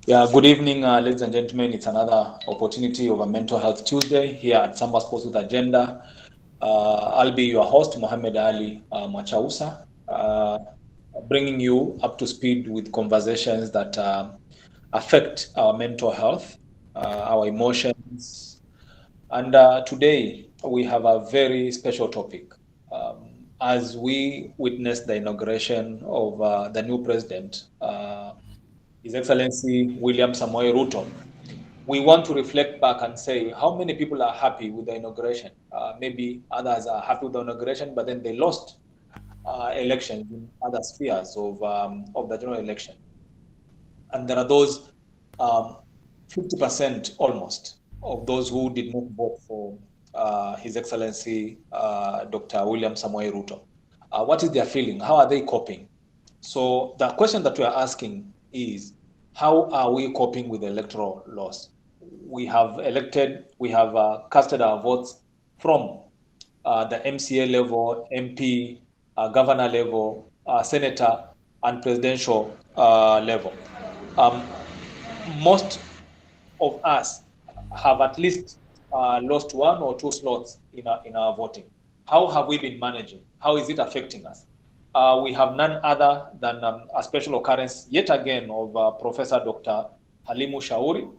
Yeah, good evening, ladies and gentlemen. It's another opportunity of a Mental Health Tuesday here at SambaSports Youth Agenda. I'll be your host, Mohammed Ali Machausa, bringing you up to speed with conversations that affect our mental health, our emotions. And today we have a very special topic. As we witness the inauguration of the new president, His Excellency William Samoei Ruto, we want to reflect back and say how many people are happy with the inauguration. Maybe others are happy with the inauguration, but then they lost elections in other spheres of the general election. And there are those 50% almost of those who did not vote for His Excellency Dr. William Samoei Ruto. What is their feeling? How are they coping? So the question that we are asking is, how are we coping with the electoral loss? We have casted our votes from the MCA level, MP, governor level, senator, and presidential level. Um, Most of us have at least lost one or two slots in our voting. How have we been managing? How is it affecting us? We have none other than a special occurrence yet again of Professor Dr. Halimu Shauri,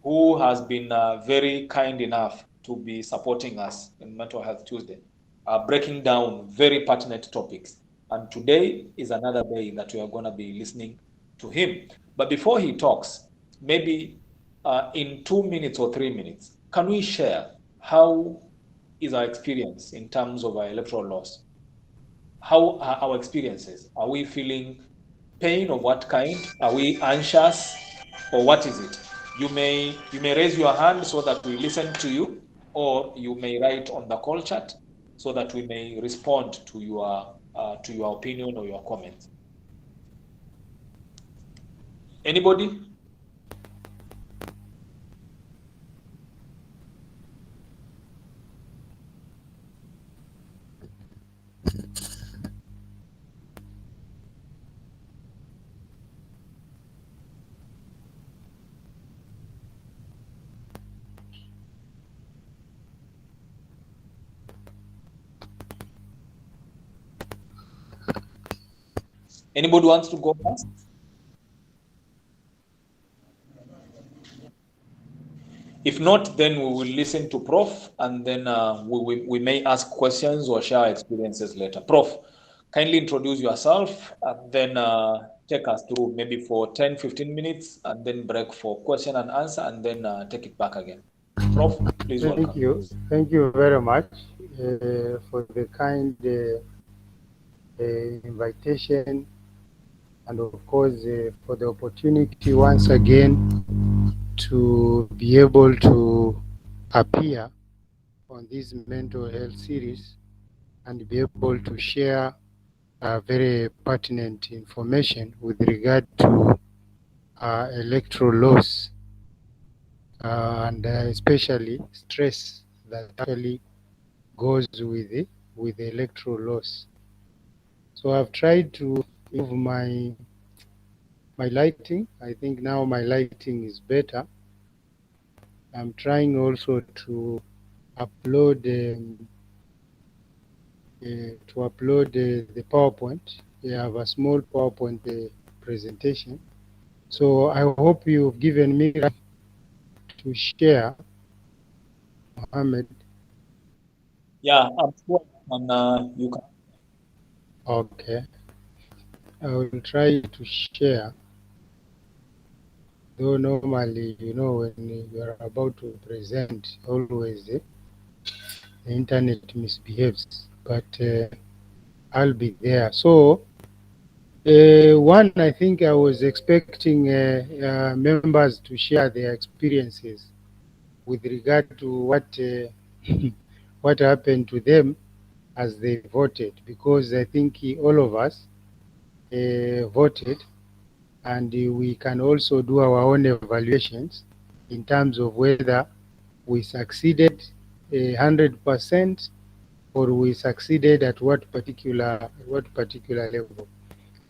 who has been very kind enough to be supporting us in Mental Health Tuesday, breaking down very pertinent topics. And today is another day that we are going to be listening to him. But before he talks, maybe in 2 minutes or 3 minutes, can we share how is our experience in terms of our electoral loss? How are our experiences? Are we feeling pain of what kind? Are we anxious, or what is it? You may raise your hand so that we listen to you, or you may write on the call chat so that we may respond to your opinion or your comments. Anybody? Anybody wants to go first? If not, then we will listen to Prof, and then we may ask questions or share experiences later. Prof, kindly introduce yourself and then take us through maybe for 10, 15 minutes, and then break for question and answer, and then take it back again. Prof, please welcome. Thank you. Thank you very much for the kind invitation, and of course for the opportunity once again to be able to appear on this mental health series and be able to share very pertinent information with regard to electoral laws and especially stress that actually goes with the electoral laws. So I've tried to improve my lighting. I think now my lighting is better. I'm trying also to upload the PowerPoint. We have a small PowerPoint presentation. So I hope you've given me right to share, Mohammed. Yeah, I'm sure you can. Okay. I will try to share. Though normally, when you are about to present, always the internet misbehaves, but I'll be there. So, one, I think I was expecting members to share their experiences with regard to what what happened to them as they voted, because I think all of us voted, and we can also do our own evaluations in terms of whether we succeeded 100% or we succeeded at what particular level.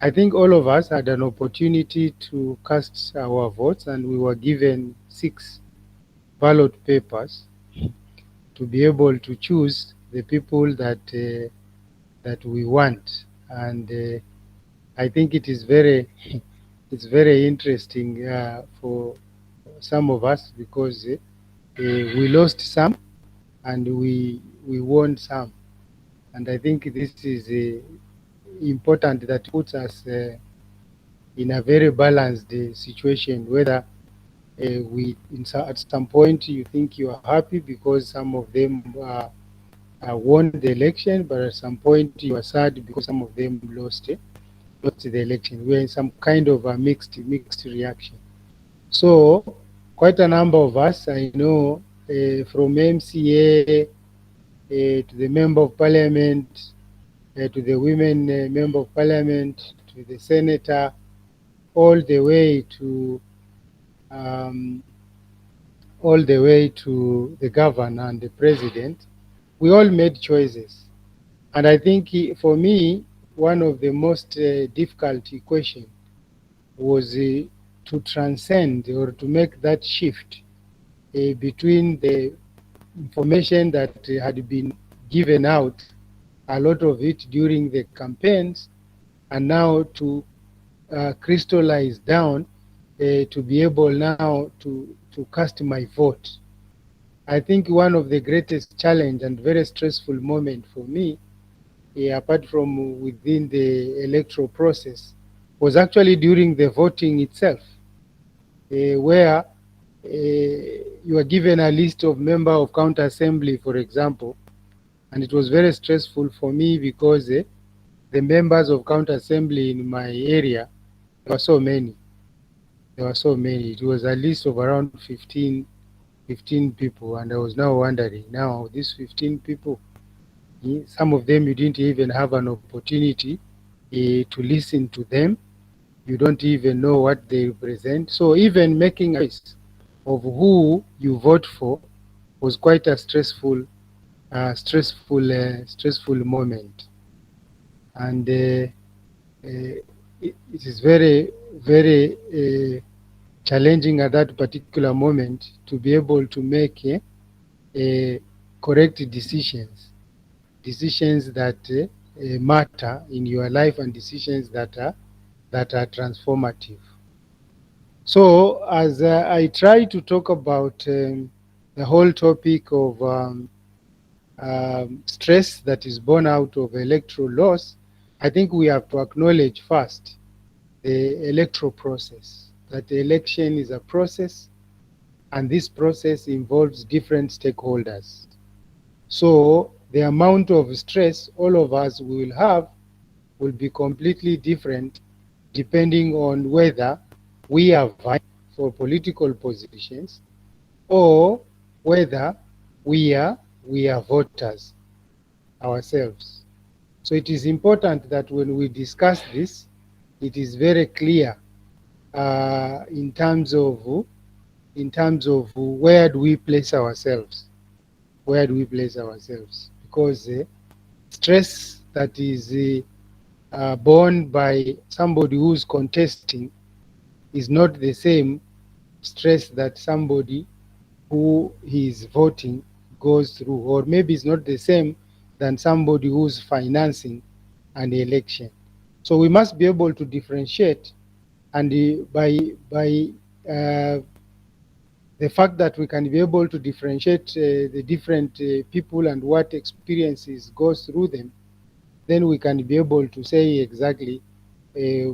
I think all of us had an opportunity to cast our votes, and we were given 6 ballot papers to be able to choose the people that we want. And I think it is very it's very interesting for some of us because we lost some and we won some. And I think this is important, that puts us in a very balanced situation, whether at some point you think you are happy because some of them won the election, but at some point you are sad because some of them lost the election. We are in some kind of a mixed reaction. So quite a number of us, I know, from MCA to the member of parliament, to the women member of parliament, to the senator, all the way to um, the governor and the president. We all made choices, and I think for me, one of the most difficult question was to transcend or to make that shift between the information that had been given out, a lot of it during the campaigns, and now to crystallize down to be able now to cast my vote. I think one of the greatest challenge and very stressful moment for me, apart from within the electoral process, was actually during the voting itself, where you are given a list of member of county assembly, for example, and it was very stressful for me because the members of county assembly in my area, there were so many. There were so many. It was a list of around 15 people, and I was now wondering, now these 15 people, some of them you didn't even have an opportunity to listen to them. You don't even know what they represent. So even making a choice of who you vote for was quite a stressful moment. And it is very challenging at that particular moment to be able to make correct decisions that matter in your life, and decisions that are transformative. So as I try to talk about the whole topic of stress that is born out of electoral loss, I think we have to acknowledge first the electoral process, that the election is a process, and this process involves different stakeholders. So the amount of stress all of us will have will be completely different depending on whether we are vying for political positions or whether we are voters ourselves. So it is important that when we discuss this, it is very clear in terms of where do we place ourselves, because stress that is borne by somebody who's contesting is not the same stress that somebody who is voting goes through, or maybe it's not the same than somebody who's financing an election. So we must be able to differentiate, and by the fact that we can be able to differentiate the different people and what experiences goes through them, then we can be able to say exactly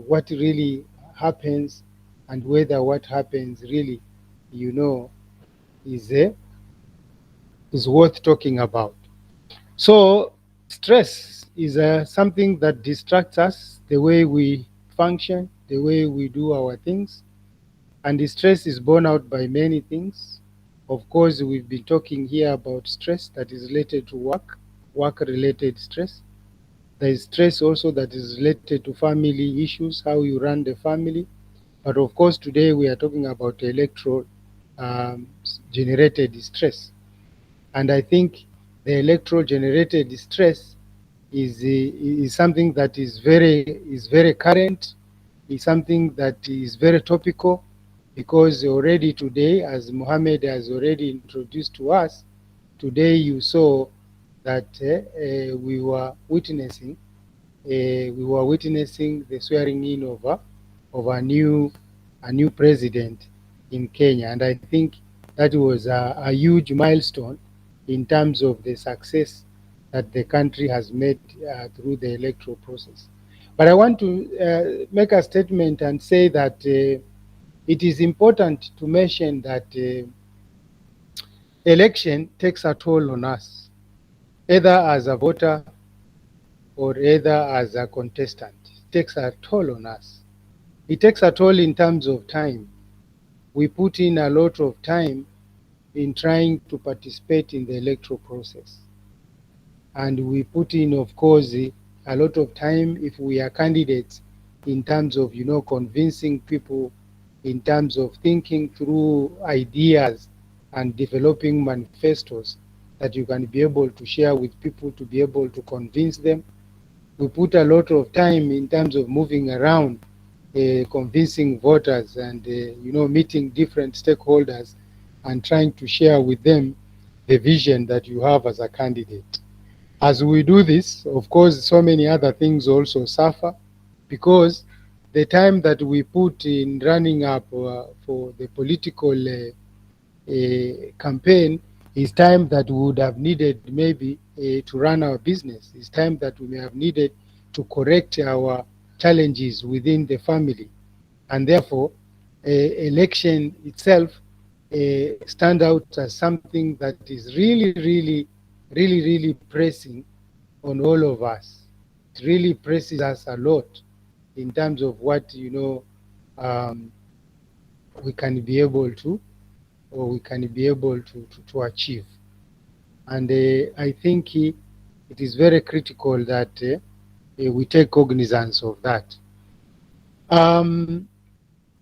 what really happens, and whether what happens really, you know, is worth talking about. So stress is something that distracts us, the way we function, the way we do our things. And the stress is borne out by many things. Of course, we've been talking here about stress that is related to work-related stress. There is stress also that is related to family issues, how you run the family. But of course, today we are talking about electoral generated stress. And I think the electoral generated stress is something that is very current, is something that is very topical, because already today, as Mohammed has already introduced to us, today you saw that we were witnessing the swearing in of a new president in Kenya, and I think that was a huge milestone in terms of the success that the country has made through the electoral process. But I want to make a statement and say that it is important to mention that election takes a toll on us, either as a voter or either as a contestant. It takes a toll on us. It takes a toll in terms of time. We put in a lot of time in trying to participate in the electoral process. And we put in, of course, a lot of time if we are candidates in terms of, convincing people, in terms of thinking through ideas and developing manifestos that you can be able to share with people to be able to convince them. We put a lot of time in terms of moving around, convincing voters and, meeting different stakeholders and trying to share with them the vision that you have as a candidate. As we do this, of course, so many other things also suffer, because the time that we put in running up for the political campaign is time that we would have needed maybe to run our business. It's time that we may have needed to correct our challenges within the family. And therefore, election itself stand out as something that is really pressing on all of us. It really presses us a lot in terms of what, we can be able to, or we can be able to achieve. And I think it is very critical that we take cognizance of that.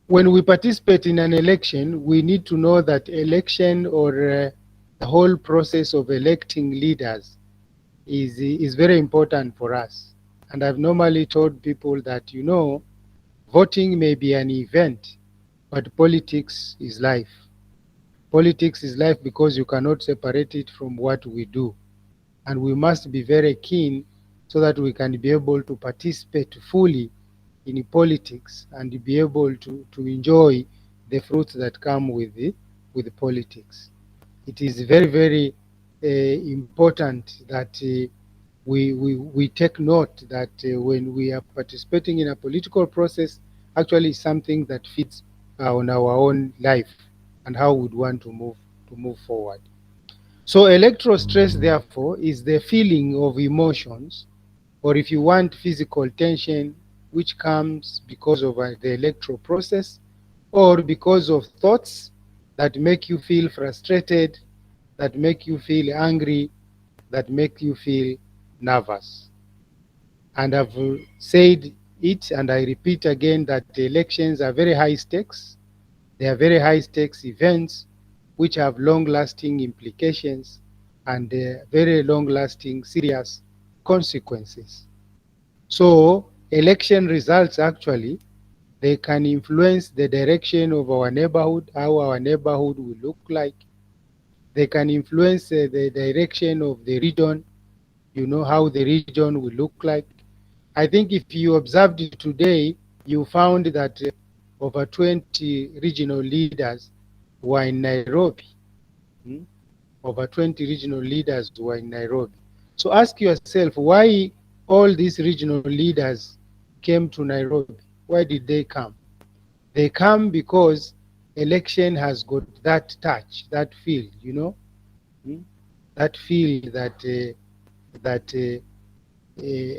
When we participate in an election, we need to know that election, or the whole process of electing leaders is very important for us. And I've normally told people that, voting may be an event, but politics is life. Politics is life because you cannot separate it from what we do. And we must be very keen so that we can be able to participate fully in politics and be able to enjoy the fruits that come with politics. It is very important that we take note that when we are participating in a political process, actually something that fits on our own life and how we'd want to move forward. So electoral stress, therefore, is the feeling of emotions, or if you want, physical tension, which comes because of the electoral process, or because of thoughts that make you feel frustrated, that make you feel angry, that make you feel nervous. And I've said it, and I repeat again, that elections are very high stakes. They are very high stakes events which have long-lasting implications and very long-lasting serious consequences. So election results, actually, they can influence the direction of our neighborhood, how our neighborhood will look like. They can influence the direction of the region, how the region will look like. I think if you observed it today, you found that over 20 regional leaders were in Nairobi. Over 20 regional leaders were in Nairobi. So ask yourself, why all these regional leaders came to Nairobi? Why did they come? They come because election has got that touch, that feel, that feel that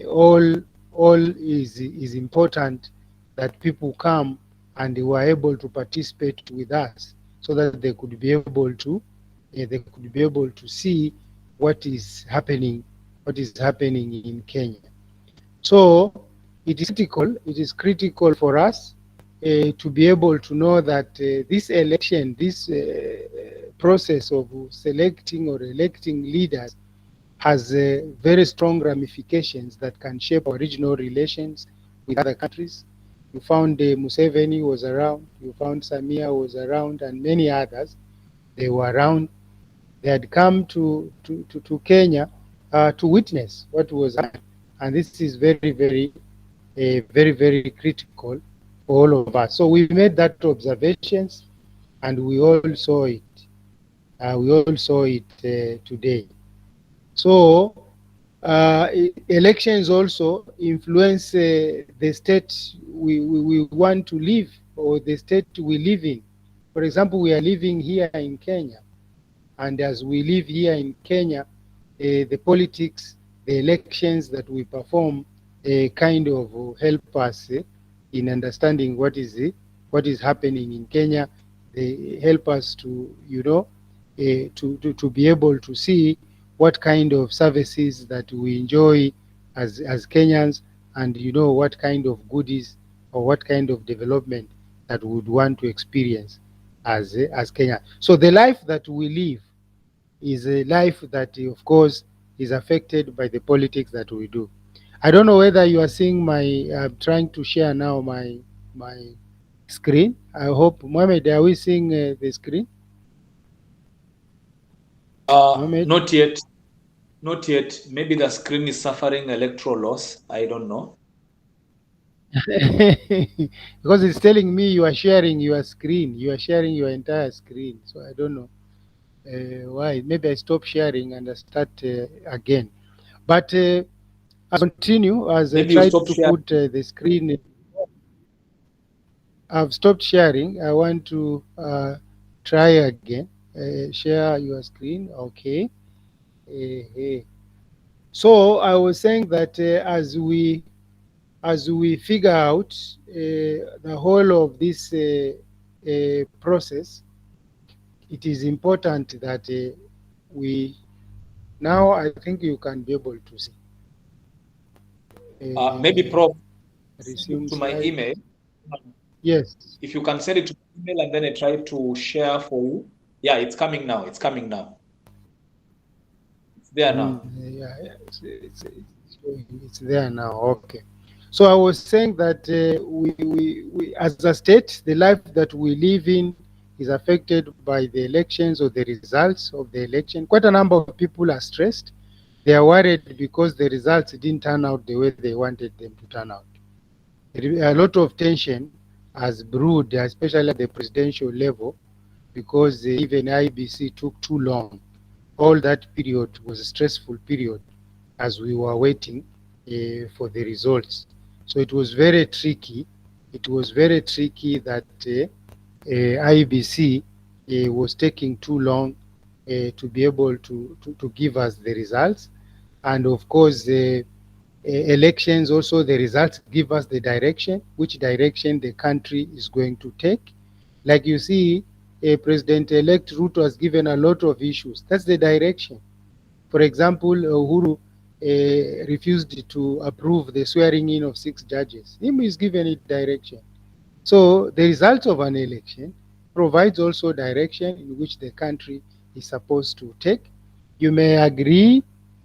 all is important, that people come and they were able to participate with us so that they could be able to see what is happening in Kenya. So it is critical for us to be able to know that this election, this process of selecting or electing leaders has very strong ramifications that can shape our regional relations with other countries. You found Museveni was around, you found Samia was around, and many others. They were around. They had come to Kenya to witness what was happening. And this is very critical for all of us. So we made that observations, and we all saw it. Today. So elections also influence the state we want to live, or the state we live in. For example, we are living here in Kenya, and as we live here in Kenya, the politics, the elections that we perform kind of help us in understanding what is happening in Kenya. They help us to, to be able to see what kind of services that we enjoy as Kenyans, and what kind of goodies or what kind of development that we would want to experience as Kenya. So the life that we live is a life that, of course, is affected by the politics that we do. I don't know whether you are seeing my. I'm trying to share now my screen. I hope, Mohammed, are we seeing the screen? Mohammed? Not yet. Not yet. Maybe the screen is suffering electro loss. I don't know. Because it's telling me you are sharing your screen. You are sharing your entire screen. So I don't know why. Maybe I stop sharing and I start again. But I continue as I Maybe you try stop to sharing. put the screen. I've stopped sharing. I want to try again. Share your screen. Okay. So I was saying that as we figure out the whole of this process, it is important that we now, I think you can be able to see. Maybe Prof, send it Resume to my slide. email. Yes. If you can send it to my email and then I try to share for you. Yeah, it's coming now. It's coming now. It's there now. Yeah, it's there now. Okay. So I was saying that we, as a state, the life that we live in is affected by the elections or the results of the election. Quite a number of people are stressed. They are worried because the results didn't turn out the way they wanted them to turn out. A lot of tension has brewed, especially at the presidential level, because even IBC took too long. All that period was a stressful period as we were waiting for the results. So it was very tricky. It was very tricky that IBC was taking too long to be able to give us the results. And of course, elections also, the results give us the direction, which direction the country is going to take. Like you see, President-elect Ruto has given a lot of issues. That's the direction. For example, Uhuru refused to approve the swearing in of 6 judges. Him is given it direction. So the results of an election provides also direction in which the country is supposed to take. You may agree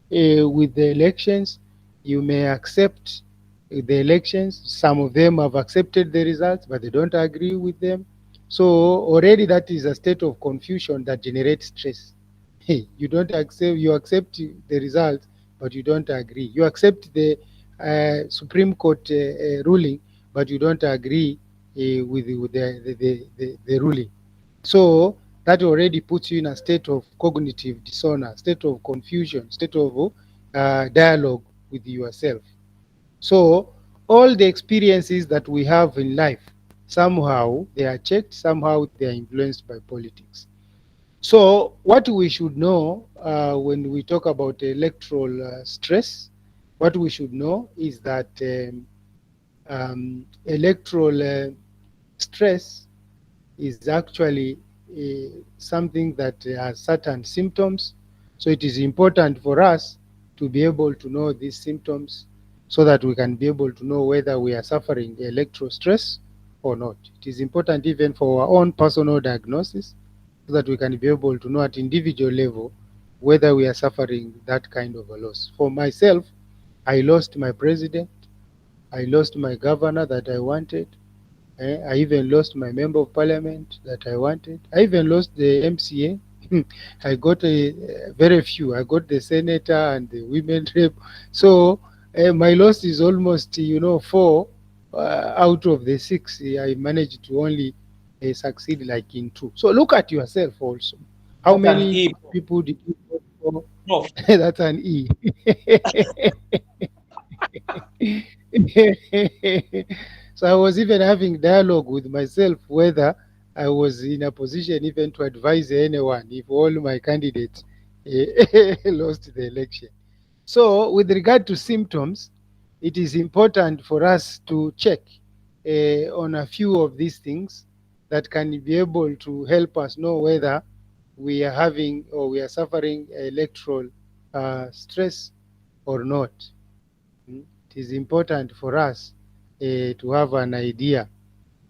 with the elections. You may accept the elections. Some of them have accepted the results, but they don't agree with them. So already that is a state of confusion that generates stress. Hey, you don't accept, you accept the results, but you don't agree. You accept the Supreme Court ruling, but you don't agree with the ruling. So that already puts you in a state of cognitive dissonance, state of confusion, state of dialogue with yourself. So all the experiences that we have in life, somehow they are checked, somehow they are influenced by politics. So what we should know when we talk about electoral stress, what we should know is that electoral stress is actually something that has certain symptoms. So it is important for us to be able to know these symptoms so that we can be able to know whether we are suffering electoral stress or not. It is important even for our own personal diagnosis so that we can be able to know at individual level whether we are suffering that kind of a loss. For myself, I lost my president, I lost my governor that I wanted, I even lost my member of parliament that I wanted. I even lost the MCA. I got very few. I got the senator and the women rep. So my loss is almost, four out of the six. I managed to only succeed like in two. So look at yourself also. How That's an many E, people did you vote for? Prof. That's an E. So I was even having dialogue with myself whether I was in a position even to advise anyone if all my candidates lost the election. So, with regard to symptoms, it is important for us to check on a few of these things that can be able to help us know whether we are having or we are suffering electoral stress or not. It is important for us to have an idea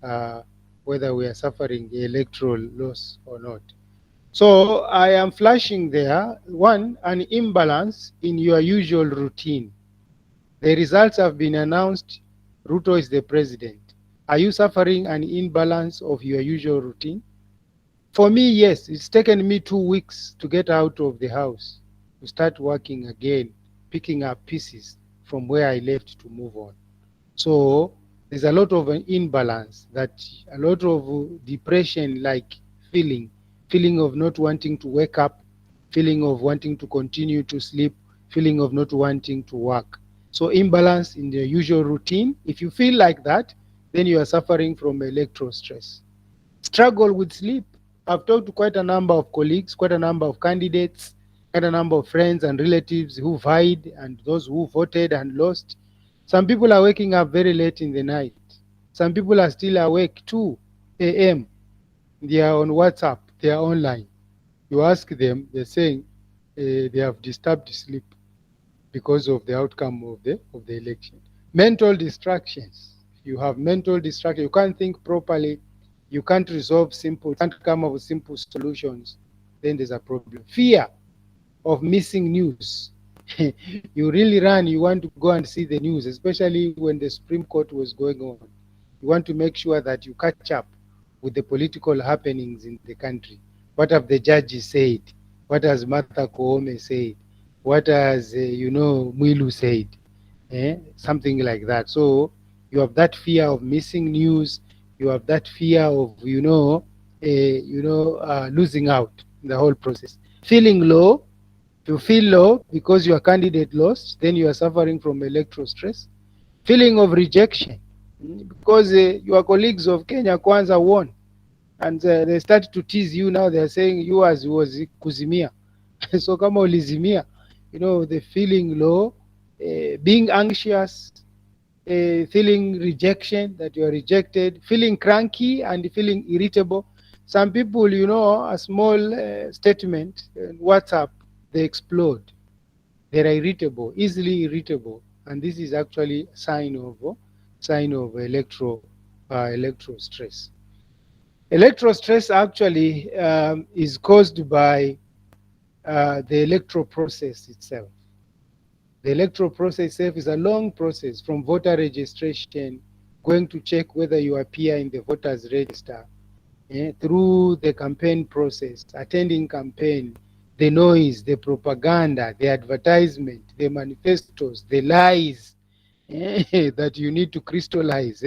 uh, whether we are suffering electoral loss or not. So I am flashing there, one, an imbalance in your usual routine. The results have been announced. Ruto is the president. Are you suffering an imbalance of your usual routine? For me, yes, it's taken me 2 weeks to get out of the house, to start working again, picking up pieces from where I left to move on. So there's a lot of an imbalance, that a lot of depression like feeling of not wanting to wake up, feeling of wanting to continue to sleep, feeling of not wanting to work. So imbalance in the usual routine. If you feel like that, then you are suffering from electro stress. Struggle with sleep. I've talked to quite a number of colleagues, quite a number of candidates, quite a number of friends and relatives who vied and those who voted and lost. Some people are waking up very late in the night. Some people are still awake 2 a.m. They are on WhatsApp, they are online. You ask them, they're saying they have disturbed sleep because of the outcome of the election. Mental distractions. You have mental distraction. You can't think properly. You can't resolve simple. Can't come up with simple solutions. Then there's a problem. Fear of missing news. You really run. You want to go and see the news, especially when the Supreme Court was going on. You want to make sure that you catch up with the political happenings in the country. What have the judges said? What has Martha Koome said? What has Mwilu said? Something like that. So you have that fear of missing news. You have that fear of losing out in the whole process. Feeling low. If you feel low because your candidate lost, then you are suffering from electoral stress. Feeling of rejection because your colleagues of Kenya Kwanza won, and they start to tease you now. They are saying yours was kuzimia. So kama ulizimia, the feeling low, being anxious, feeling rejection, that you are rejected, feeling cranky and feeling irritable. Some people, a small statement in WhatsApp, they explode. They're irritable, easily irritable, and this is actually a sign of electro stress. Electro stress actually is caused by the electoral process itself. The electoral process itself is a long process, from voter registration, going to check whether you appear in the voters register, through the campaign process, attending campaign, the noise, the propaganda, the advertisement, the manifestos, the lies that you need to crystallize.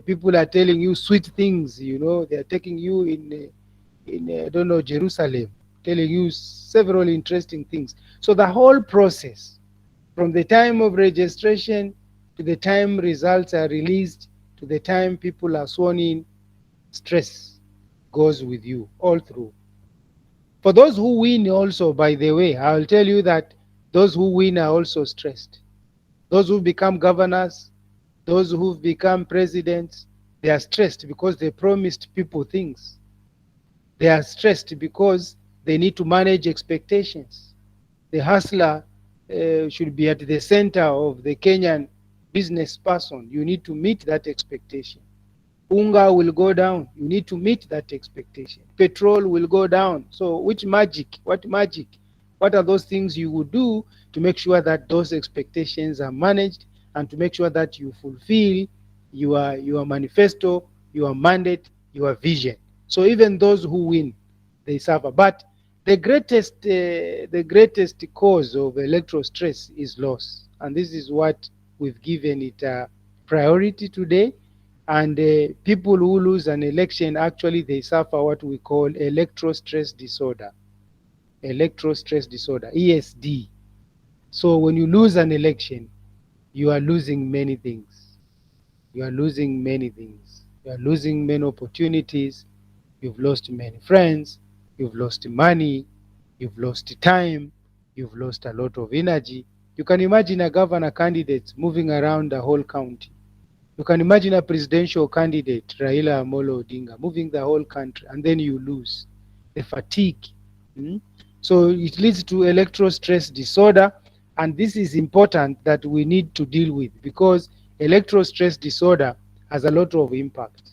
People are telling you sweet things, they are taking you in I don't know, Jerusalem, telling you several interesting things. So the whole process, from the time of registration to the time results are released to the time people are sworn in, stress goes with you all through. For those who win also, by the way, I'll tell you that those who win are also stressed. Those who become governors, those who've become presidents, they are stressed because they promised people things. They are stressed because they need to manage expectations. The hustler should be at the center of the Kenyan business person. You need to meet that expectation. Unga will go down. You need to meet that expectation. Petrol will go down. So which magic? What magic What are those things you would do to make sure that those expectations are managed and to make sure that you fulfill your manifesto, your mandate, your vision? So even those who win, they suffer. But the greatest cause of electoral stress is loss, and this is what we've given it a priority today. And people who lose an election, actually they suffer what we call electoral stress disorder. Electoral stress disorder, ESD. So when you lose an election, you are losing many things. You are losing many things. You are losing many opportunities. You've lost many friends. You've lost money. You've lost time. You've lost a lot of energy. You can imagine a governor candidate moving around the whole county. You can imagine a presidential candidate, Raila Amolo Odinga, moving the whole country, and then you lose. The fatigue. Mm? So it leads to electoral stress disorder, and this is important that we need to deal with because electoral stress disorder has a lot of impact.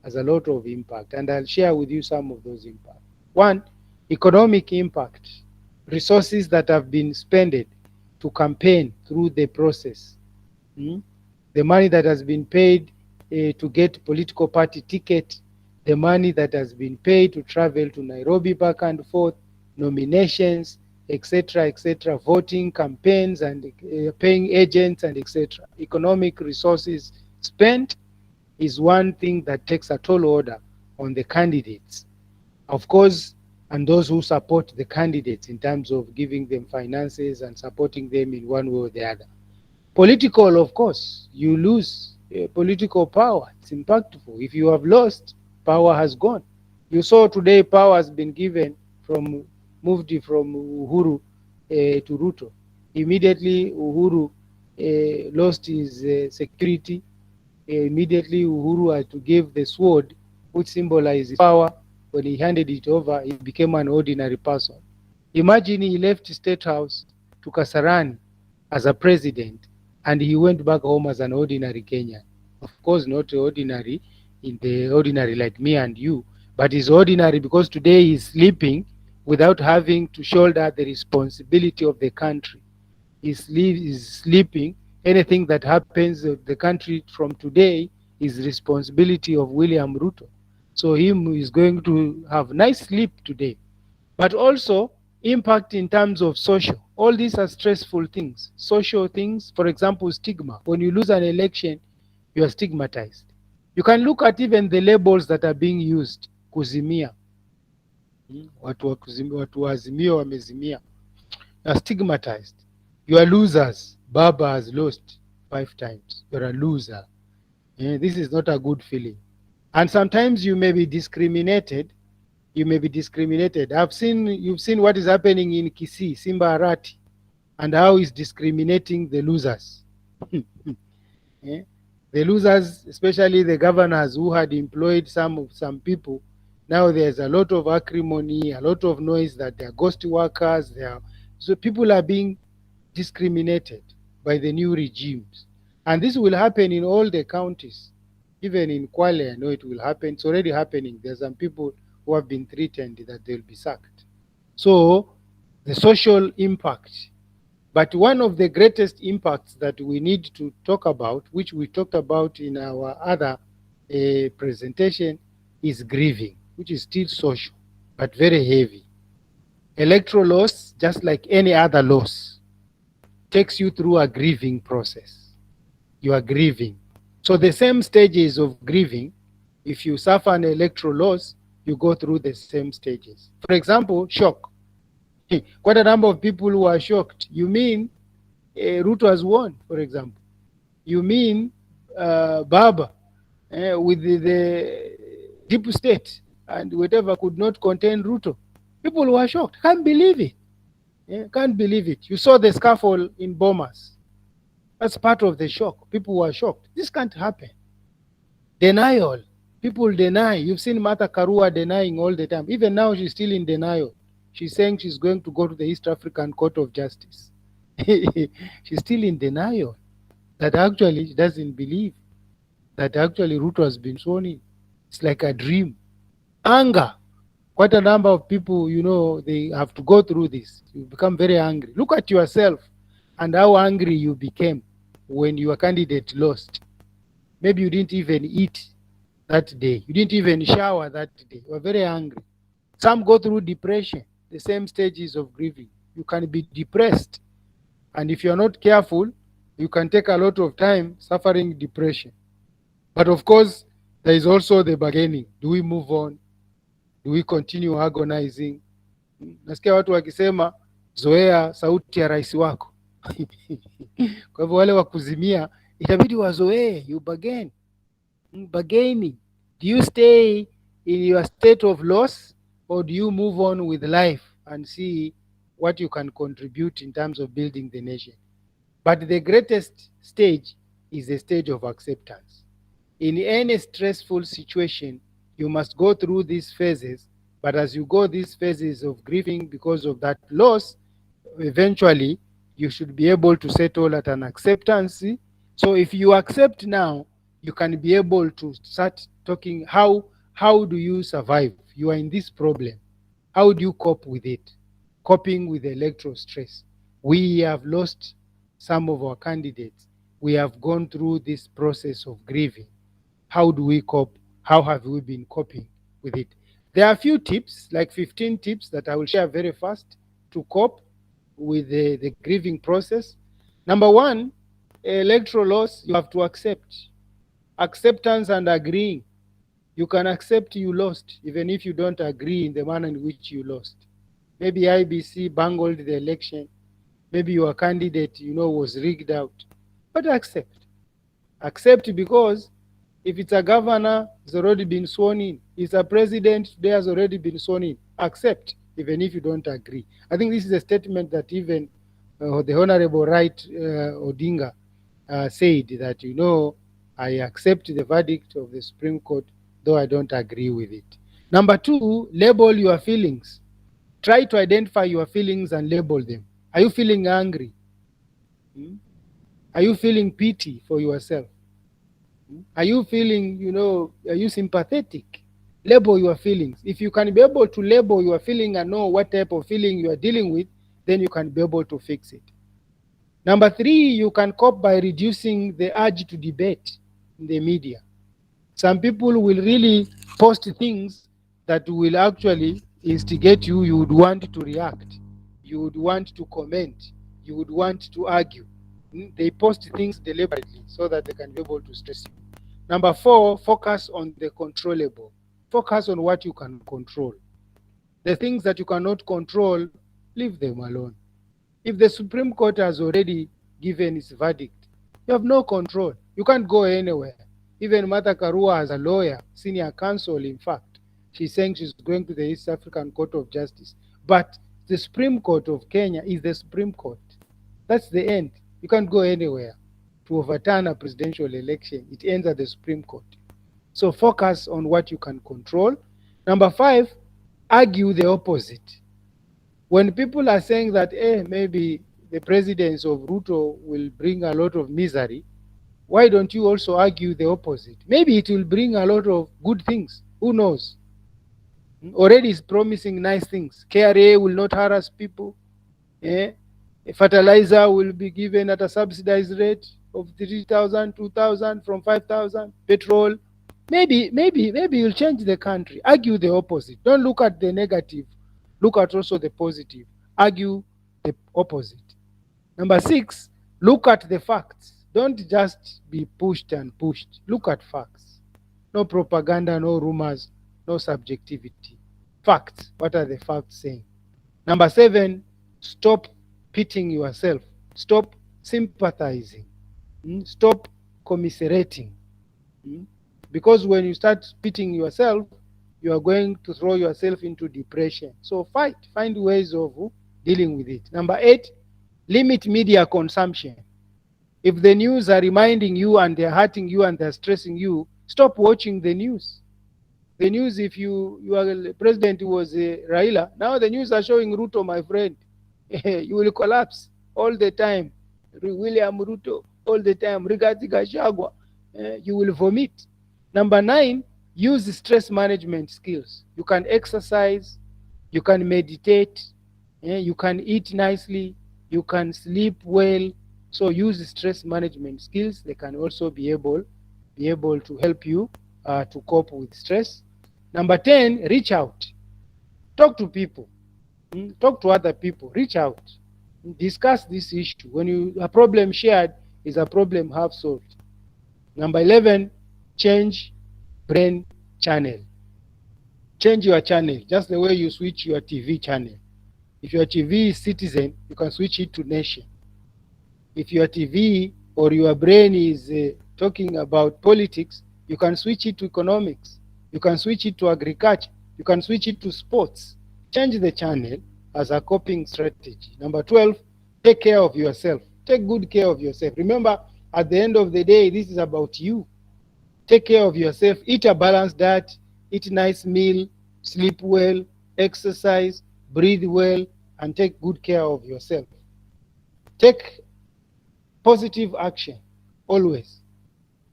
Has a lot of impact, and I'll share with you some of those impacts. One, economic impact. Resources that have been spent to campaign through the process. Mm? The money that has been paid to get political party ticket, the money that has been paid to travel to Nairobi back and forth, nominations, etc., voting campaigns and paying agents and etc. Economic resources spent is one thing that takes a tall order on the candidates, of course, and those who support the candidates in terms of giving them finances and supporting them in one way or the other. Political, of course, you lose political power. It's impactful. If you have lost, power has gone. You saw today power has been given moved from Uhuru to Ruto. Immediately Uhuru lost his security. Immediately Uhuru had to give the sword, which symbolizes power. When he handed it over, he became an ordinary person. Imagine he left State House to Kasarani as a president, and he went back home as an ordinary Kenyan. Of course, not ordinary in the ordinary like me and you, but he's ordinary because today he's sleeping without having to shoulder the responsibility of the country. He's sleeping. Anything that happens in the country from today is responsibility of William Ruto. So him is going to have nice sleep today. But also impact in terms of social. All these are stressful things. Social things, for example, stigma. When you lose an election, you are stigmatized. You can look at even the labels that are being used. Kuzimia. Watu wa Azimio wamezimia. You are stigmatized. You are losers. Baba has lost 5 times. You're a loser. This is not a good feeling. And sometimes you may be discriminated. You've seen what is happening in Kisii, Simba Arati, and how he's discriminating the losers. The losers, especially the governors who had employed some people, now there's a lot of acrimony, a lot of noise that they're ghost workers. So people are being discriminated by the new regimes. And this will happen in all the counties. Even in Kwale, I know it will happen. It's already happening. There's some people who have been threatened that they'll be sacked. So the social impact. But one of the greatest impacts that we need to talk about, which we talked about in our other presentation, is grieving, which is still social, but very heavy. Electoral loss, just like any other loss, takes you through a grieving process. You are grieving. So the same stages of grieving, if you suffer an electoral loss, you go through the same stages. For example, shock. Quite a number of people who are shocked. You mean Ruto has won, for example. You mean Baba with the deep state and whatever could not contain Ruto. People were shocked. Can't believe it. Can't believe it. You saw the scuffle in Bomas. That's part of the shock. People were shocked. This can't happen. Denial. People deny. You've seen Martha Karua denying all the time. Even now, she's still in denial. She's saying she's going to go to the East African Court of Justice. She's still in denial that actually she doesn't believe that actually Ruto has been sworn in. It's like a dream. Anger. Quite a number of people, they have to go through this. You become very angry. Look at yourself and how angry you became when your candidate lost. Maybe you didn't even eat that day. You didn't even shower that day. You were very angry. Some go through depression, the same stages of grieving. You can be depressed. And if you're not careful, you can take a lot of time suffering depression. But of course, there is also the bargaining. Do we move on? Do we continue agonizing? Nasikia watu wakisema zoea sauti ya rais wako. Kwa hivyo wale wa kuzimia itabidi wazoee, you bargain. Bargaining. Do you stay in your state of loss or do you move on with life and see what you can contribute in terms of building the nation? But the greatest stage is the stage of acceptance. In any stressful situation, you must go through these phases, but as you go these phases of grieving because of that loss, eventually you should be able to settle at an acceptance. So if you accept now, you can be able to start talking how do you survive? You are in this problem. How do you cope with it? Coping with the electoral stress. We have lost some of our candidates. We have gone through this process of grieving. How do we cope? How have we been coping with it? There are a few tips, like 15 tips that I will share very fast to cope with the grieving process. Number one, electoral loss, you have to accept. Acceptance and agreeing. You can accept you lost, even if you don't agree in the manner in which you lost. Maybe IBC bungled the election. Maybe your candidate, was rigged out. But accept. Accept because if it's a governor, it's already been sworn in. If it's a president, today has already been sworn in. Accept, even if you don't agree. I think this is a statement that even the Honorable Wright Odinga said that, I accept the verdict of the Supreme Court, though I don't agree with it. Number two, label your feelings. Try to identify your feelings and label them. Are you feeling angry? Are you feeling pity for yourself? Are you feeling, are you sympathetic? Label your feelings. If you can be able to label your feeling and know what type of feeling you are dealing with, then you can be able to fix it. Number three, you can cope by reducing the urge to debate in the media. Some people will really post things that will actually instigate you. You would want to react. You would want to comment. You would want to argue. They post things deliberately so that they can be able to stress you. Number four, focus on the controllable. Focus on what you can control. The things that you cannot control, leave them alone. If the Supreme Court has already given its verdict, you have no control. You can't go anywhere. Even Martha Karua, as a lawyer, senior counsel, in fact, she's saying she's going to the East African Court of Justice. But the Supreme Court of Kenya is the Supreme Court. That's the end. You can't go anywhere to overturn a presidential election. It ends at the Supreme Court. So focus on what you can control. Number five, argue the opposite. When people are saying that, maybe the presidency of Ruto will bring a lot of misery, why don't you also argue the opposite? Maybe it will bring a lot of good things. Who knows? Already is promising nice things. KRA will not harass people. Fertilizer will be given at a subsidized rate of 3,000, 2,000 from 5,000. Petrol. Maybe you'll change the country. Argue the opposite. Don't look at the negative. Look at also the positive. Argue the opposite. Number six, look at the facts. Don't just be pushed and pushed. Look at facts. No propaganda, no rumors, no subjectivity. Facts. What are the facts saying? Number seven, stop pitting yourself. Stop sympathizing. Stop commiserating. Because when you start pitting yourself, you are going to throw yourself into depression. So find ways of dealing with it. Number eight, limit media consumption. If the news are reminding you and they're hurting you and they're stressing you, stop watching the news. The news, if your president was Raila, now the news are showing Ruto, my friend. You will collapse all the time. William Ruto, all the time. Rigathi Gachagua, you will vomit. Number nine, Use stress management skills. You can exercise, you can meditate, you can eat nicely, you can sleep well. So use stress management skills. They can also be able to help you to cope with stress. Number 10, reach out. Talk to people. Talk to other people. Reach out. Discuss this issue. When a problem shared is a problem half solved. Number 11, change brain channel. Change your channel, just the way you switch your TV channel. If your TV is Citizen, you can switch it to Nation. If your TV or your brain is talking about politics, you can switch it to economics. You can switch it to agriculture. You can switch it to sports. Change the channel as a coping strategy. Number 12, take care of yourself. Take good care of yourself. Remember, at the end of the day, this is about you. Take care of yourself. Eat a balanced diet. Eat a nice meal. Sleep well. Exercise. Breathe well. And take good care of yourself. Take positive action, always.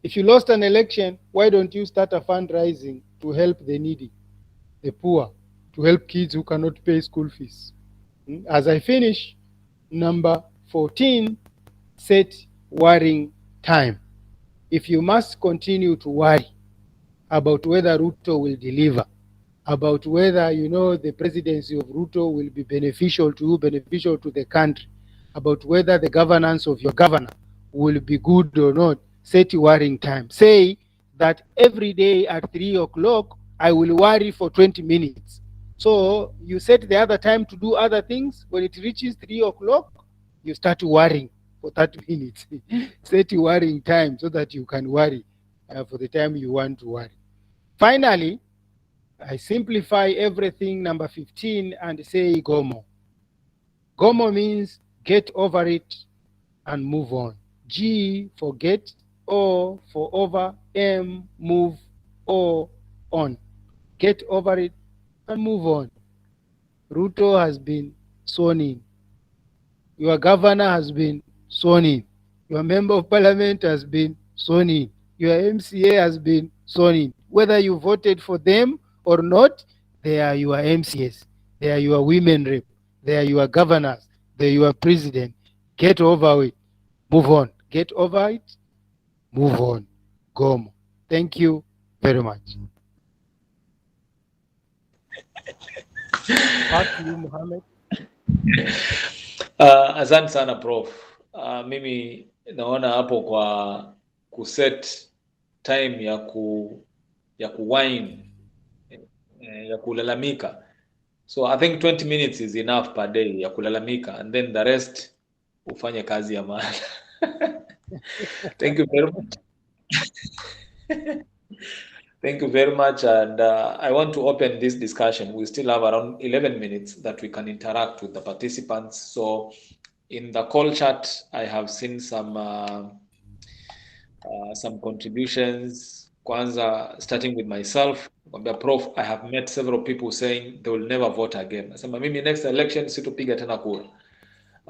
If you lost an election, why don't you start a fundraising to help the needy, the poor, to help kids who cannot pay school fees? As I finish, number 14, set worrying time. If you must continue to worry about whether Ruto will deliver, about whether, the presidency of Ruto will be beneficial to you, beneficial to the country, about whether the governance of your governor will be good or not, set a worrying time. Say that every day at 3 o'clock, I will worry for 20 minutes. So you set the other time to do other things. When it reaches 3 o'clock, you start worrying for 30 minutes. Set a worrying time so that you can worry for the time you want to worry. Finally, I simplify everything, number 15, and say GOMO. GOMO means get over it and move on. G for get, O for over, M, move, O, on. Get over it and move on. Ruto has been sworn in. Your governor has been sworn in. Your member of parliament has been sworn in. Your MCA has been sworn in. Whether you voted for them or not, they are your MCAs. They are your women rep. They are your governors. They are your president. Get over it. Move on. Get over it. Move on. Go. Thank you very much. Back to you, Mohammed. Asante sana Prof. Mimi naona hapo kwa kuset time ya kuwine ya kulalamika. So I think 20 minutes is enough per day ya kulalamika, and then the rest ufanye kazi ya maana. Thank you very much. Thank you very much, and I want to open this discussion. We still have around 11 minutes that we can interact with the participants. So in the call chat, I have seen some contributions. Kwanza, starting with myself, Prof, I have met several people saying they will never vote again. Nasema mimi next election situpiga tena kura.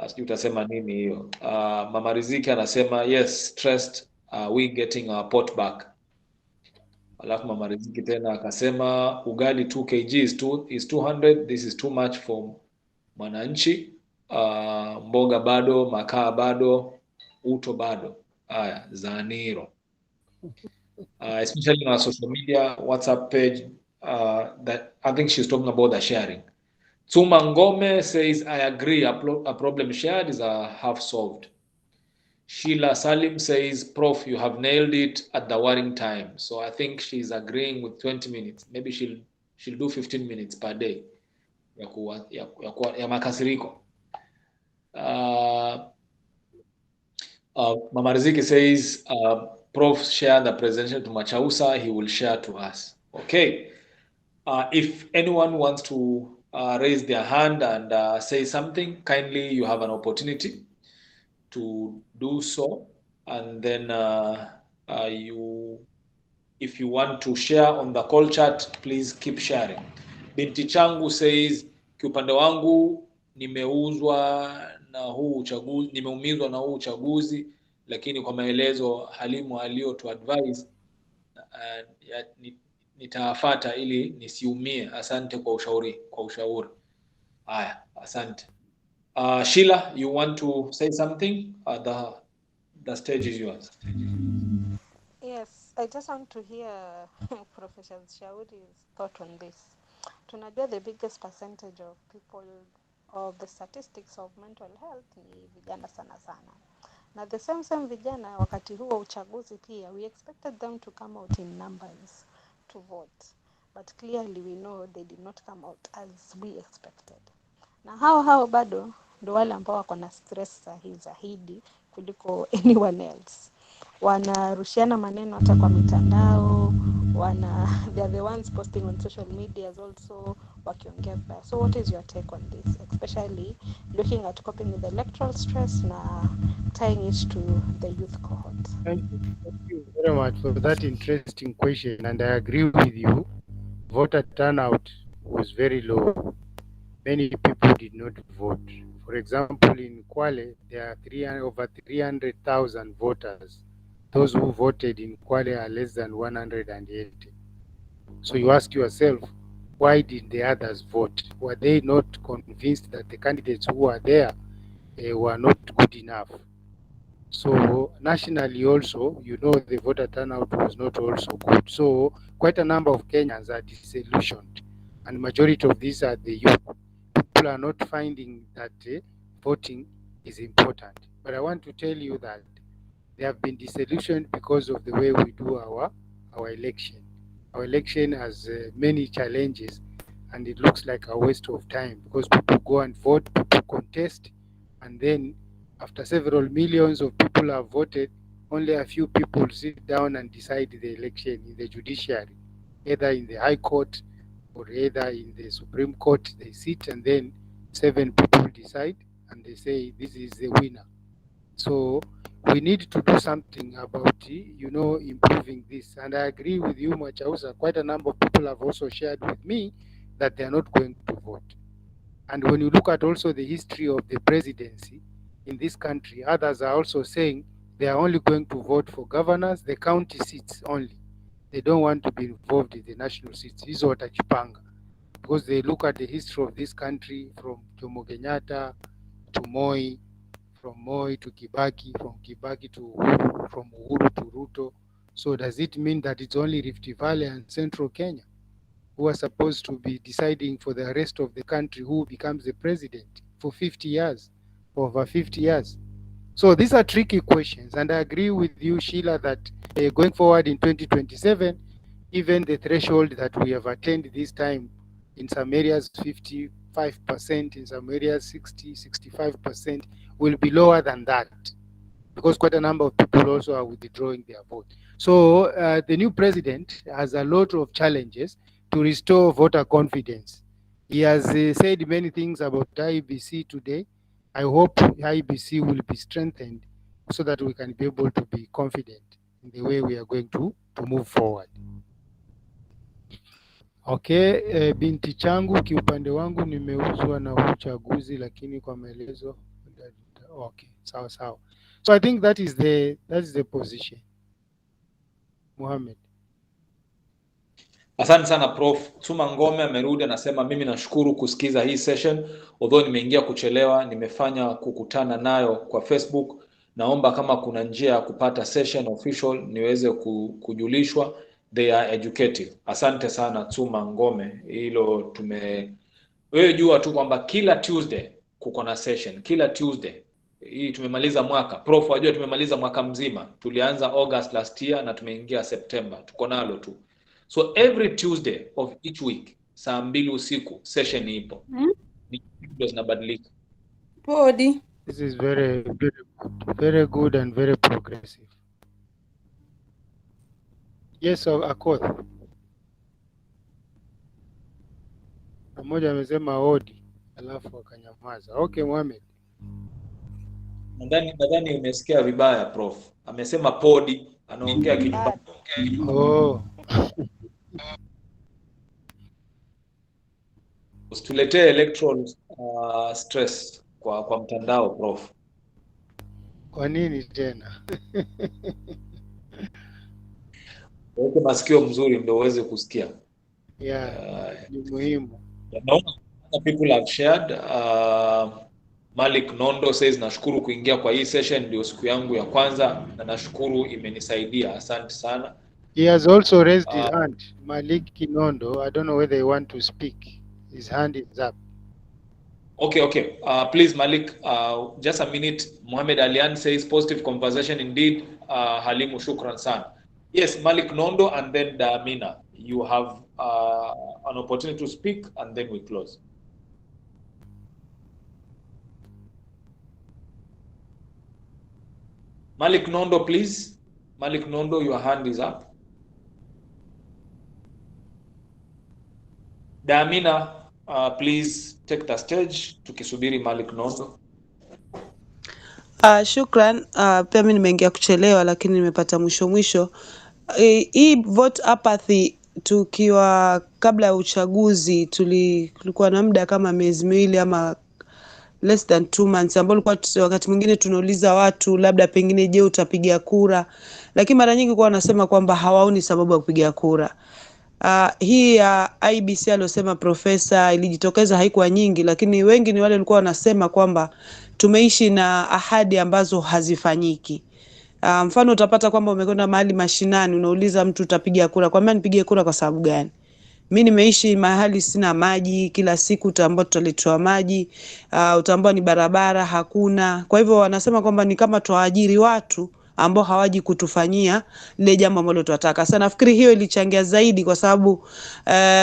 Sijui utasema nini hiyo. Mama Riziki anasema yes, stressed, we getting our pot back. Alafu Mama Riziki tena akasema ugali 2 kg is 200, this is too much for mwananchi. Mboga bado, makaa bado, uto bado. Haya, Zaniro. Especially on our social media, WhatsApp page, that I think she's talking about the sharing. Tsuma Ngome says, I agree, a problem shared is a half solved. Sheila Salim says, Prof, you have nailed it at the worrying time. So I think she's agreeing with 20 minutes. Maybe she'll do 15 minutes per day ya makasiriko. Mama Riziki says, Prof, share the presentation to Machausa, he will share to us. Okay. If anyone wants to raise their hand and say something, kindly you have an opportunity to do so. And then if you want to share on the call chat, please keep sharing. Binti Changu says, kiupande wangu nimeumizwa na huu uchaguzi, lakini kwa maelezo Halimu alio to advise nitafuata ili nisiumie. Asante kwa ushauri. Haya, asante. Sheila, you want to say something? The stage is yours. Yes, I just want to hear Professor Shauri's thought on this. Tunajua the biggest percentage of people of the statistics of mental health ni vijana sana. Na the same vijana wakati huo uchaguzi pia, we expected them to come out in numbers to vote. But clearly we know they did not come out as we expected. Na hao bado ndo wale ambao wako na stress zaidi kuliko anyone else. Wanarushiana maneno hata kwa mitandao, they are the ones posting on social media also wakiongea vibaya. So what is your take on this, especially looking at coping with the electoral stress na tying it to the youth cohort? Thank you very much for that interesting question, and I agree with you. Voter turnout was very low. Many people did not vote. For example, in Kwale, there are over 300,000 voters. Those who voted in Kwale are less than 180. So you ask yourself, why did the others vote? Were they not convinced that the candidates who were there were not good enough? So nationally also, the voter turnout was not also good. So quite a number of Kenyans are disillusioned, and majority of these are the youth. People are not finding that voting is important. But I want to tell you that they have been disillusioned because of the way we do our election. Our election has many challenges, and it looks like a waste of time because people go and vote, people contest, and then after several millions of people have voted, only a few people sit down and decide the election in the judiciary, either in the High Court or either in the Supreme Court. They sit and then 7 people decide and they say this is the winner. So we need to do something about improving this. And I agree with you, Machausa. Quite a number of people have also shared with me that they are not going to vote. And when you look at also the history of the presidency in this country, others are also saying they are only going to vote for governors, the county seats only. They don't want to be involved in the national seats. This is what Achipanga. Because they look at the history of this country from Jomo Kenyatta to Moi, from Moi to Kibaki, from Kibaki to Uhuru, from Uhuru to Ruto. So does it mean that it's only Rift Valley and Central Kenya who are supposed to be deciding for the rest of the country who becomes the president for 50 years, for over 50 years? So these are tricky questions, and I agree with you, Sheila, that going forward in 2027, even the threshold that we have attained this time, in some areas 55%, in some areas 65%, will be lower than that, because quite a number of people also are withdrawing their vote. So the new president has a lot of challenges to restore voter confidence. He has said many things about IEBC today. I hope IEBC will be strengthened so that we can be able to be confident in the way we are going to move forward. Okay, binti changu, kiupande wangu nimeuzwa na uchaguzi, lakini kwa maelezo. Okay, sawa. So I think that is the position. Mohamed. Asante sana Prof. Tuma Ngome amerudi, anasema mimi nashukuru kusikiza hii session, although nimeingia kuchelewa, nimefanya kukutana nayo kwa Facebook. Naomba kama kuna njia ya kupata session official niweze kujulishwa. They are educative. Asante sana Tuma Ngome, hilo wewe jua tu kwamba kila Tuesday kuko na session, kila Tuesday. Hii tumemaliza mwaka. Prof, wajua tumemaliza mwaka mzima. Tulianza August last year na tumeingia September. Tuko nalo tu. So every Tuesday of each week, saa 2 usiku, session ipo. Ndio zinabadilika. Podi. This is very good and very progressive. Yes, Akoth. Mmoja amesema odi, alafu akanyamaza. Okay, Mohamed. Nadhani umesikia vibaya Prof. Amesema podi, anaongea kinyumbani. Oh. Usituletee electoral stress kwa mtandao Prof. Kwa nini tena? Weke masikio mzuri ndio uweze kusikia. Ni muhimu. People have shared. Malik Nondo says nashukuru kuingia kwa hii session, ndio siku yangu ya kwanza na nashukuru imenisaidia. Asante sana. He has also raised his hand. Malik Nondo, I don't know whether he want to speak. His hand is up. Okay. Please, Malik, just a minute. Mohamed Alian says positive conversation indeed. Halimu, shukran sana. Yes, Malik Nondo and then Damina. You have an opportunity to speak and then we close. Malik Nondo, please. Malik Nondo, your hand is up. Damina, please take the stage. Tukisubiri Malik Nondo. Shukran. Pia mimi nimeingia kuchelewa lakini nimepata mwisho. Hii vote apathy tukiwa kabla ya uchaguzi tulikuwa na muda kama miezi miwili ama less than 2 months ambao ulikuwa wakati mwingine tunauliza watu labda pengine je utapiga kura, lakini mara nyingi kwa wanasema kwamba hawaoni sababu ya kupiga kura. Hii ya IBC aliyosema profesa ilijitokeza haikuwa nyingi, lakini wengi ni wale walikuwa wanasema kwamba tumeishi na ahadi ambazo hazifanyiki. Mfano utapata kwamba umekwenda mahali mashinani unauliza mtu utapiga kura, kwa maana nipige kura kwa sababu gani? Mimi nimeishi mahali sina maji, kila siku utaambiwa tutaletewa maji, utaambiwa ni barabara hakuna. Kwa hivyo wanasema kwamba ni kama tuwaajiri watu ambao hawaji kutufanyia lile jambo ambalo tunataka. Sasa nafikiri hiyo ilichangia zaidi kwa sababu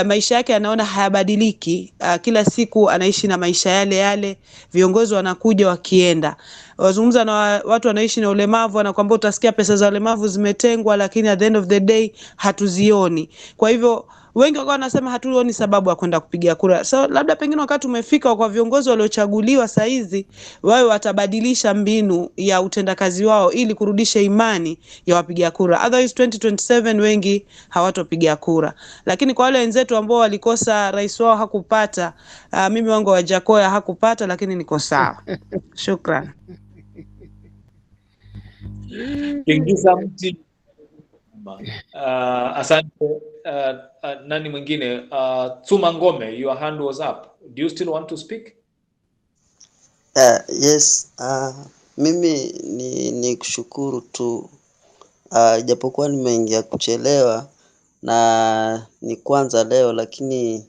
maisha yake anaona hayabadiliki. Kila siku anaishi na maisha yale, viongozi wanakuja wakienda. Wazungumza na watu wanaishi na ulemavu, anakuambia utasikia pesa za ulemavu zimetengwa, lakini at the end of the day hatuzioni. Kwa hivyo wengi wakawa wanasema hatuoni sababu ya kwenda kupiga kura. So labda pengine wakati umefika kwa viongozi waliochaguliwa saizi wao watabadilisha mbinu ya utendakazi wao ili kurudisha imani ya wapiga kura. Otherwise 2027 wengi hawatopiga kura. Lakini kwa wale wenzetu ambao walikosa rais wao hakupata, mimi wangu wa Jakoya hakupata, lakini niko sawa. Shukran. Ingiza mti. Asante. Nani mwingine? Tsuma Ngome, your hand was up. Do you still want to speak? Yes. Mimi ni kushukuru tu, japokuwa nimeingia kuchelewa na ni kwanza leo, lakini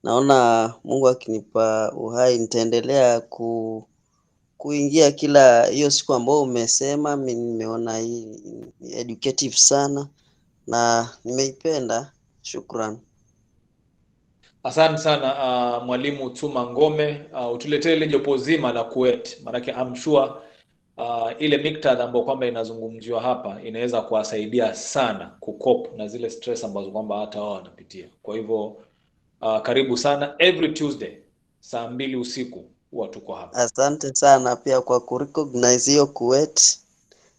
naona Mungu akinipa uhai nitaendelea kuingia kila hiyo siku ambayo umesema. Mimi nimeona hii ni educative sana na nimeipenda. Shukran. Asante sana mwalimu Tsuma Ngome. Utuletee ile jopo zima la Kuwait, maanake I'm sure ile miktadha ambayo kwamba inazungumziwa hapa inaweza kuwasaidia sana kukop na zile stress ambazo kwamba hata wao wanapitia. Kwa hivyo karibu sana. Every Tuesday saa 2 usiku huwa tuko hapa. Asante sana pia kwa kurecognize hiyo Kuwait,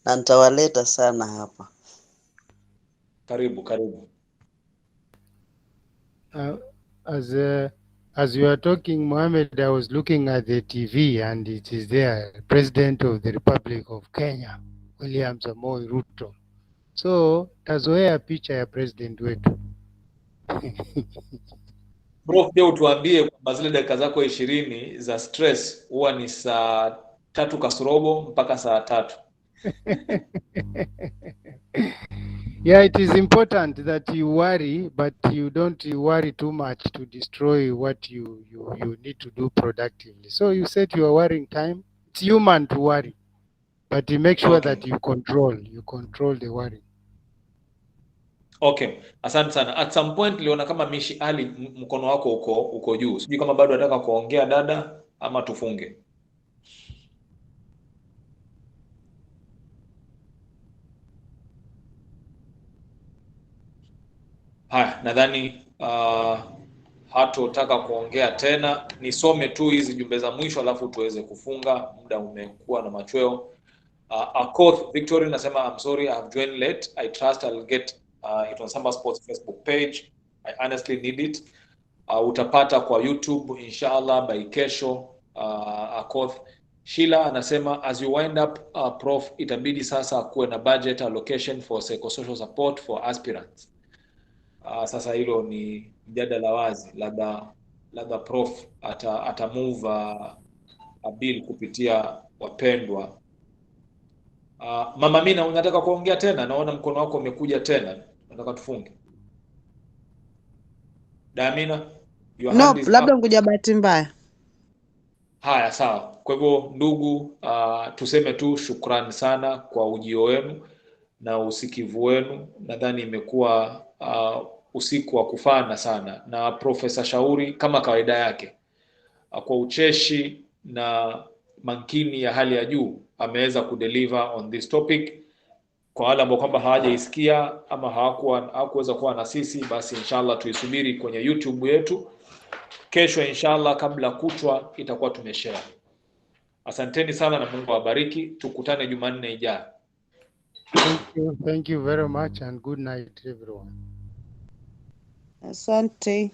na nitawaleta sana hapa. Karibu. As you are talking, Mohammed, I was looking at the TV and it is there, President of the Republic of Kenya, William Samoei Ruto. So, tazoea picha ya president wetu. Prof, leo tuambie kwamba zile dakika zako 20 za stress huwa ni saa 3 kasorobo mpaka saa 3. Yeah, it is important that you worry, but you don't worry too much to destroy what you need to do productively. So you said you are worrying time. It's human to worry, but you make sure that you control the worry. Okay, asante sana. At some point niliona kama Mishi Ali mkono wako uko juu. Sijui kama bado nataka kuongea dada ama tufunge. Haya, nadhani hatotaka kuongea tena. Nisome tu hizi jumbe za mwisho alafu tuweze kufunga. Muda umekuwa na machweo. Akoth Victoria nasema I'm sorry I have joined late. I trust I'll get it on SambaSports Facebook page. I honestly need it. Utapata kwa YouTube inshallah by kesho. Akoth, Sheila anasema as you wind up Prof, itabidi sasa kuwe na budget allocation for psychosocial support for aspirants. Sasa hilo ni mjadala wazi, labda Prof ata move a bill kupitia wapendwa. Mama Mina, unataka kuongea tena? Naona mkono wako umekuja tena, nataka tufunge. Damina, your hand is labda up. ngoja bahati mbaya. Haya, sawa. Kwa hivyo ndugu, tuseme tu shukrani sana kwa ujio wenu na usikivu wenu. Nadhani imekuwa usiku wa kufana sana, na Profesa Shauri kama kawaida yake kwa ucheshi na mankini ya hali ya juu ameweza kudeliver on this topic. Kwa wale ambao kwamba hawajaisikia ama hawakuweza kuwa na sisi, basi inshallah tuisubiri kwenye YouTube yetu. Kesho inshallah kabla kutwa itakuwa tumeshare. Asanteni sana na Mungu awabariki. Tukutane Jumanne ijayo. Thank you very much and good night everyone. Asante.